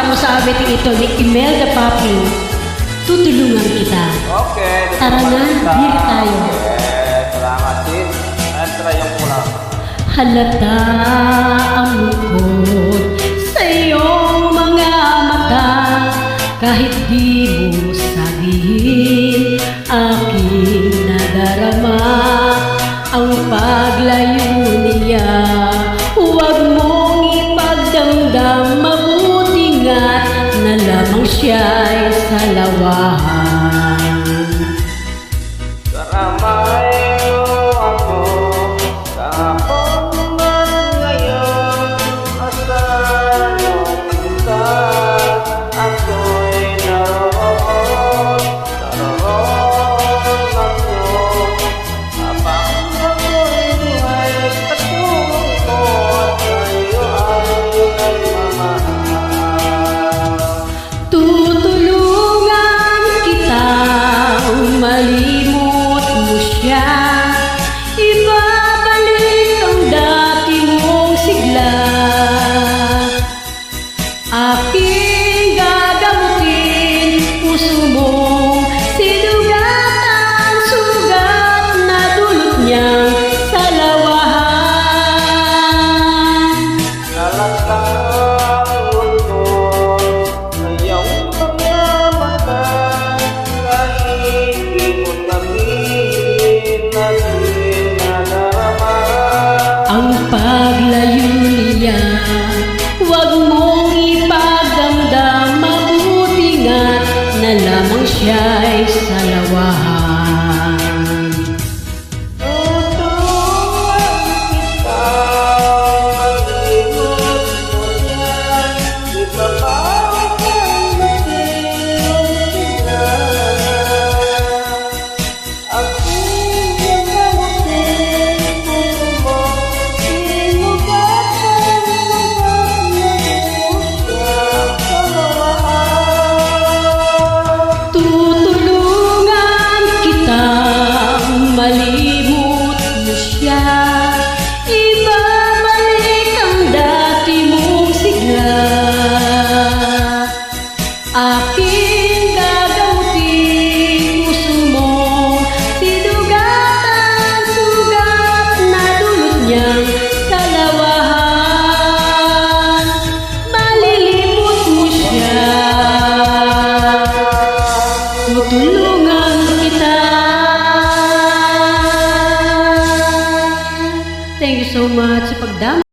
mo sa abiting ito ni Imelda Papi. Tutulungan kita. Okay. Tara na, diri tayo. Okay, salamat sis. Entra yung pula. Halata ang lungkot sa iyong mga mata. Kahit di mo sabihin, aking nadarama ang paglayo niya. Huwag mong ipagdamdam, mabuti nga't na lamang siya'y salawahan. Karamay mo ako kahapon at ngayon. Asan mong kita, ako'y naroon. Naroon ako habang ako'y buhay. Katulong ko at sa'yo ay nagmamahal. Tutulungan kitang malimot mo siya. Ibabalik ang dati mong sigla. Aking gagamutin puso mong sinugatan, sugat na dulot niyang salawahan. Nalatang lungkot sa iyong mga mata. Kahit di mo sabihin, ako'y nadarama. Ang paglayo niya, huwag mong ipagdamdam, mabuti nga't na lamang siya'y salawahan. Tutulungan kita, malimot mo yan. Ibabalik ang dating sila. Aking gagamutin puso mo, sinugatan ng paglayo sa salawahan. Tutulungan kitang malimot mo siya. Ibabalik ang dati mong sigla. Aking gagamutin puso mo, sinugatan, sugat na dulot niyang salawahan. Malilimot mo siya. Tutulungan kita. Thank you so much sa pagdami.